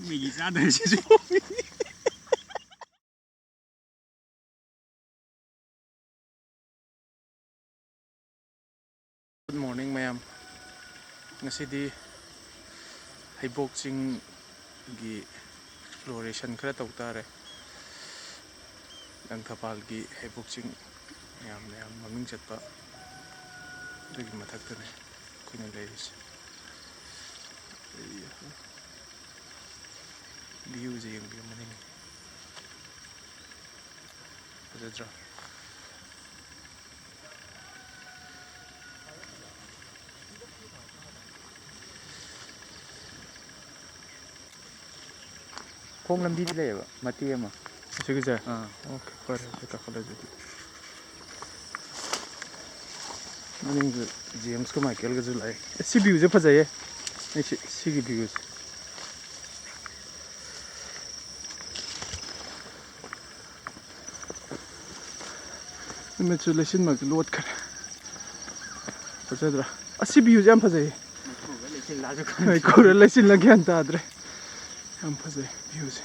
Mì ra đời chứ. Good morning, ma'am. Ngasidi Haiboksing gi exploration khara tawtare. Langthapal gi Haiboksing yam maming chatpa. Dugi mathaktane kuina leis. View je yung maning. Adra. Khong lambi di le ba mati ama Sige ja. Okay, pare ka khala jodi. Maning James ko Michael ga julai. Si view je phajaye. Si gi views. Imagination mag load kar. Pachadra. Si view je am phajaye. Ai correlation la gyan ta adre. Am phajaye views.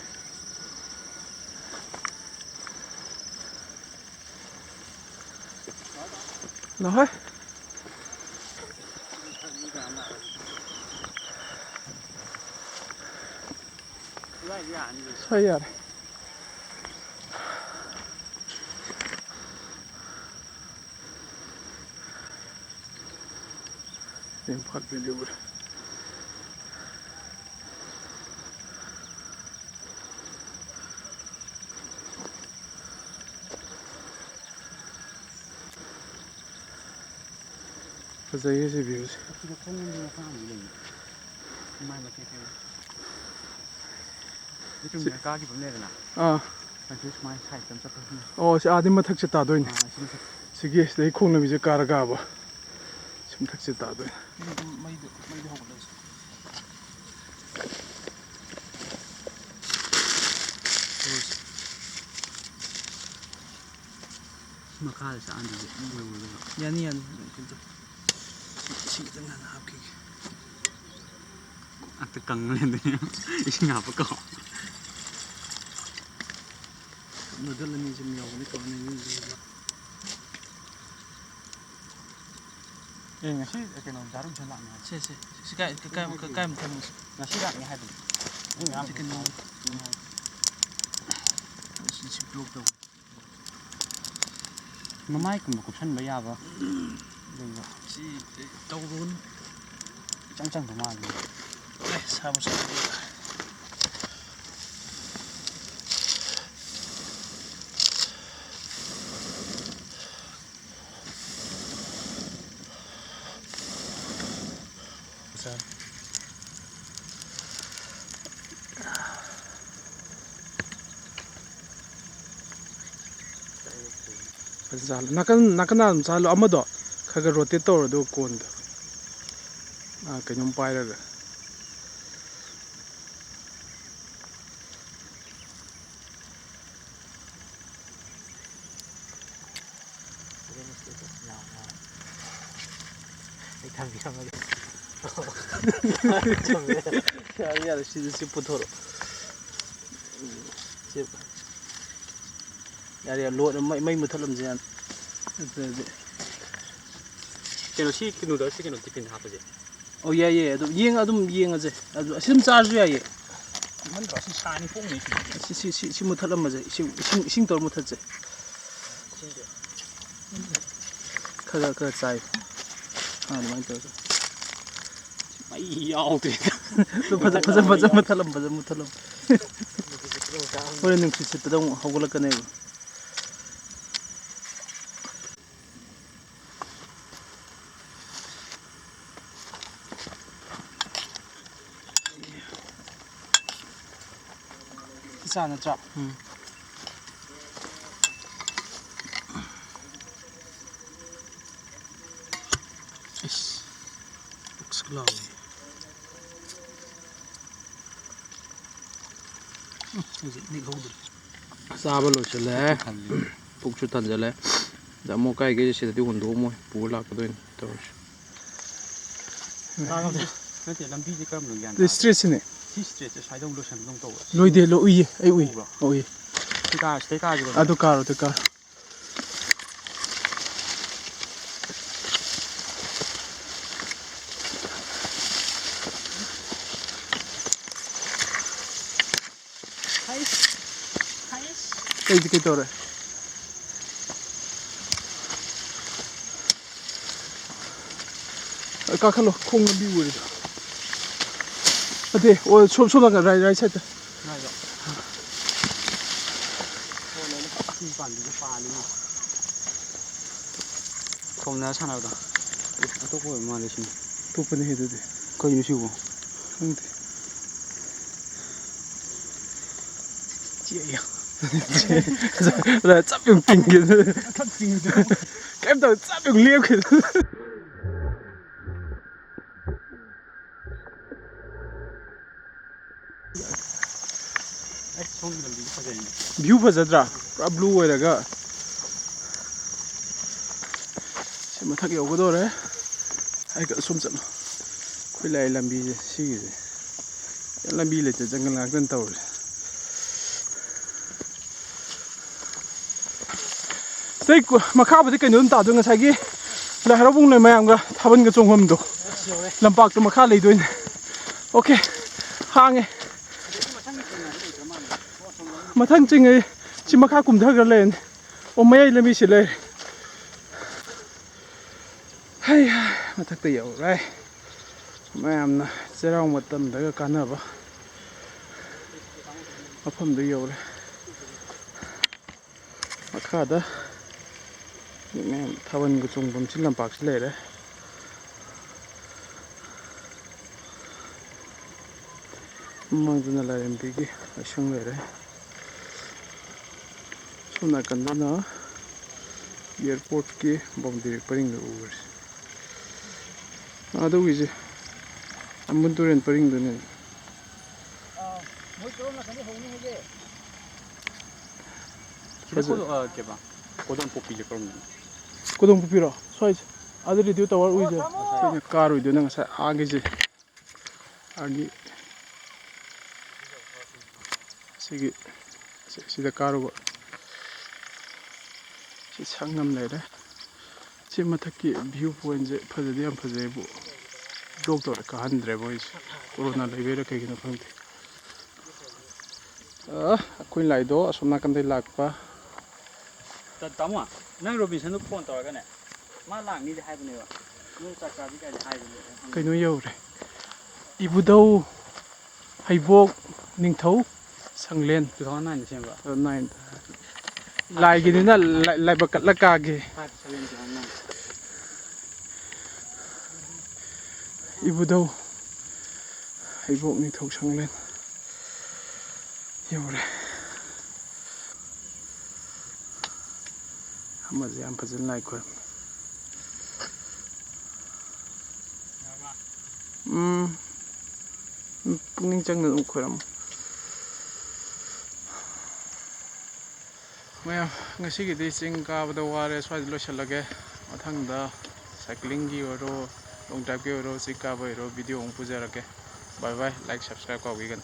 Nào hết. Sao vậy? Em phát video rồi. Fazia esse views. Oh, si Adi mathak se ta doin. Sige, dei khong na bi je karaga ba. Sim thak se ta doin. makal sa andi Yani yan. Sige na hapki. at kang lên đấy ising nga pa ko Nadala ni sa miyaw ni ko na yun. ngasi keno jarum chala na Si kay mo tamo. ngasi ra ni hai Si keno. Si blog daw. mamai ko san ba ya ba Si tawron. chang ba ma Sama sa nakan salo amado khaga rotate to do kon kanyum pairaga ya si putoro ya lo mai muthalam jan keno si keno da si keno tipin ha pa je oh ya adum yeng aje adu asim charge ya ye man ba si sani pong ni si muthalam aje sing tor muthat je khaga chai mai to mai yaw te faza muthalam ore ning si sit dong hogolak ne sana cha looks glowy Saba lo chale puk chu tan jale da mo kai ge se ti hun do mo pu la ko doin to na te lambi je kam lu yan the street ne ꯁꯤ ꯁ꯭ꯇ꯭ꯔꯦꯠꯁꯦ ꯁ꯭ꯋꯥꯏꯗ ꯑꯃꯨꯛ ꯂꯣꯏꯁꯟꯕꯗꯧ ꯇꯧꯕ ꯂꯣꯏꯗꯦ ꯂꯣꯏ ꯎꯏꯌꯦ ꯑꯩ ꯎꯏ ꯎꯕ꯭ꯔꯣ? ꯎꯏ ꯁꯤꯗꯩ ꯀꯥꯁꯤꯀꯣ ꯑꯗꯨ ꯀꯥꯔꯣ ꯑꯗꯨ ꯀꯥꯔꯣ ꯀꯩꯗꯤ ꯀꯩ ꯇꯧꯔꯦ ꯀꯥꯈꯠꯂꯣ ꯈꯣꯡ ꯂꯝꯕꯤ ꯎꯔꯤꯗꯣ ꯑꯗꯦ ꯑꯣ ꯁꯣꯝ ꯅꯥꯀꯟ ꯔꯥꯏꯠ ꯁꯥꯏꯗꯇ ꯉꯥꯏꯗꯣ ꯁꯤ ꯄꯥꯟꯕꯤꯁꯦ ꯄꯥꯜꯂꯤꯅꯦ ꯊꯣꯝꯅꯔ ꯁꯥꯟꯅꯕꯗꯣ ꯑꯇꯣꯞꯄ ꯑꯣꯏꯕ ꯃꯥꯜꯂꯦ ꯁꯤꯅꯤ ꯑꯇꯣꯞꯄꯅꯤ ꯑꯗꯨꯗꯤ ꯀꯩꯅꯣ ꯁꯤꯕꯨ ꯈꯪꯗꯦ ꯆꯞ ꯌꯨꯡ ꯇꯤꯡꯒꯤꯗ ꯀꯩꯝ ꯇꯧ ꯆꯞ ꯌꯨꯡ ꯂꯦꯞꯈꯤꯗ ꯁꯣꯝꯒꯤ ꯂꯝꯕꯤꯁꯦ ꯐꯖꯩꯅꯦ ꯚ꯭ꯌꯨ ꯐꯖꯗ꯭ꯔꯥ ꯄꯨꯔꯥ ꯕ꯭ꯂꯨ ꯑꯣꯏꯔꯒ ꯁꯤ ꯃꯊꯛ ꯌꯧꯒꯗꯧꯔꯦ ꯑꯩꯒ ꯑꯁꯨꯝ ꯆꯠꯂꯣ ꯑꯩꯈꯣꯏ ꯂꯥꯛꯏ ꯂꯝꯕꯤꯁꯦ ꯁꯤꯒꯤꯁꯦ ꯂꯝꯕꯤ ꯂꯩꯇꯦ ꯖꯪꯒꯜ ꯉꯥꯛꯇꯅ ꯇꯧꯔꯦ ꯁꯤꯗꯩ ꯃꯈꯥꯕꯨꯗꯤ ꯀꯩꯅꯣꯝ ꯇꯥꯗꯣꯏ ꯉꯁꯥꯏꯒꯤ ꯂꯥꯏ ꯍꯔꯥꯎꯕꯨꯡ ꯃꯌꯥꯝꯒ ꯊꯥꯕꯜꯒ ꯆꯣꯡꯐꯝꯗꯣ ꯂꯝꯄꯥꯛꯇꯣ ꯃꯈꯥ ꯂꯩꯗꯣꯏꯅꯦ ꯑꯣꯀꯦ ꯍꯥꯡꯉꯦ ꯃꯊꯪ ꯆꯤꯡꯉꯩ ꯁꯤ ꯃꯈꯥ ꯀꯨꯝꯊꯈ꯭ꯔ ꯂꯩꯔꯅꯤ ꯑꯣ ꯃꯌꯥꯏ ꯂꯝꯕꯤꯁꯤ ꯂꯩꯔꯦ ꯍꯩ ꯃꯊꯛꯇ ꯌꯧꯔꯦ ꯃꯌꯥꯝꯅ ꯆꯩꯔꯥꯎ ꯃꯇꯝꯗꯒ ꯀꯥꯟꯅꯕ ꯃꯐꯝꯗ ꯌꯧꯔꯦ ꯃꯈꯥꯗ ꯃꯌꯥꯝ ꯊꯥꯕꯜꯒ ꯆꯣꯡꯐꯝꯁꯤ ꯂꯝꯄꯥꯛꯁꯤ ꯂꯩꯔꯦ ꯃꯃꯥꯡꯗꯅ ꯂꯥꯏꯔꯦꯝꯕꯤꯒꯤ ꯂꯥꯏꯁꯪ ꯂꯩꯔꯦ ꯁꯣꯝ ꯅꯥꯀꯟꯗꯅ ꯏꯌꯥꯔꯄꯣꯔꯠꯀꯤ ꯕꯥꯎꯟꯗꯔꯤ ꯄꯔꯤꯡꯗ ꯎꯔꯤꯁꯦ ꯑꯗꯨꯒꯤꯁꯦ ꯑꯃꯨꯟ ꯇꯨꯔꯦꯟ ꯄꯔꯤꯡꯗꯨꯅꯦ ꯃꯣꯏ ꯀꯔꯣꯝ ꯅꯥꯀꯟꯗꯩ ꯍꯧꯅꯤ ꯍꯥꯏꯒꯦ ꯀꯩꯕ ꯀꯣꯗꯣꯟ ꯄꯣꯛꯄꯤꯁꯦ ꯀꯔꯣꯝꯗꯅꯣ ꯀꯣꯗꯣꯝ ꯄꯣꯛꯄꯤꯔꯣ ꯁ꯭ꯋꯥꯏꯁꯦ ꯑꯗꯨ ꯔꯦꯗꯤꯑꯣ ꯇꯥꯋꯔ ꯎꯏꯁꯦ ꯑꯩꯈꯣꯏꯅ ꯀꯥꯔꯨꯏꯗꯨꯅ ꯉꯁꯥꯏ ꯑꯥꯒꯤꯁꯦ ꯑꯥꯒꯤ ꯁꯤꯒꯤ ꯁꯤꯗ ꯀꯥꯔꯨꯕ ꯁꯤ ꯁꯪꯉꯝ ꯂꯩꯔꯦ ꯁꯤ ꯃꯊꯛꯀꯤ ꯚ꯭ꯌꯨ ꯄꯣꯏꯟꯁꯦ ꯐꯖꯗꯤ ꯌꯥꯝ ꯐꯖꯩꯕꯨ ꯕ꯭ꯂꯣꯛ ꯇꯧꯔ ꯀꯥꯍꯟꯗ꯭ꯔꯦꯕ ꯑꯩꯁꯦ ꯀꯣꯔꯣꯅꯥ ꯂꯩꯕꯩꯔꯥ ꯀꯩꯒꯤꯅꯣ ꯈꯪꯗꯦ ꯑꯩꯈꯣꯏ ꯂꯥꯛꯏꯗꯣ ꯑꯁꯣꯝ ꯅꯥꯀꯟꯗꯩ ꯂꯥꯛꯄ ꯇꯥꯃꯣ ꯅꯪ ꯔꯣꯕꯤꯟꯁꯟꯗꯨ ꯐꯣꯟ ꯇꯧꯔꯒꯅꯦ ꯃꯥ ꯂꯥꯛꯅꯤꯗꯤ ꯍꯥꯏꯕꯅꯦꯕ ꯅꯣꯏ ꯆꯥꯛ ꯆꯥꯕꯤ ꯀꯥꯏꯗꯤ ꯍꯥꯏꯕꯅꯦ ꯀꯩꯅꯣ ꯌꯧꯔꯦ ꯏꯕꯨꯙꯧ ꯍꯩꯕꯣꯛ ꯅꯤꯡꯊꯧ ꯁꯪꯂꯦꯟ 2009ꯗ ꯁꯦꯝꯕ 2009 ꯂꯥꯏꯒꯤꯅꯤꯅ ꯂꯥꯏꯕꯛ ꯀꯠꯂ ꯀꯥꯒꯦ 5/7/2009 ꯏꯕꯨꯙꯧ ꯍꯩꯕꯣꯛ ꯅꯤꯡꯊꯧ ꯁꯪꯂꯦꯟ ꯌꯧꯔꯦ ꯑꯃꯁꯦ ꯌꯥꯝ ꯐꯖꯅ ꯂꯥꯏ ꯈꯣꯏꯔꯝꯃꯤ ꯄꯨꯛꯅꯤꯡ ꯆꯪꯅ ꯑꯗꯨꯝ ꯈꯣꯏꯔꯝꯃꯨ ꯃꯌꯥꯝ ꯉꯁꯤꯒꯤꯗꯤ ꯆꯤꯡ ꯀꯥꯕꯗ ꯋꯥꯔꯦ ꯁ꯭ꯋꯥꯏꯗ ꯂꯣꯏꯁꯤꯜꯂꯒꯦ ꯃꯊꯪꯗ ꯁꯥꯏꯀ꯭ꯂꯤꯡꯒꯤ ꯑꯣꯏꯔꯣ ꯂꯣꯡ ꯗ꯭राꯏꯚꯀꯤ ꯑꯣꯏꯔꯣ ꯆꯤꯡ ꯀꯥꯕ ꯑꯣꯏꯔꯣ ꯚꯤꯗꯤꯑꯣ ꯑꯃꯨꯛ ꯄꯨꯖꯔꯛꯀꯦ ꯕꯥꯏ ꯕꯥꯏ ꯂꯥꯏꯛ ꯁꯕꯁꯀ꯭ꯔꯥꯏꯕ ꯀꯥꯎꯕꯤꯒꯅꯨ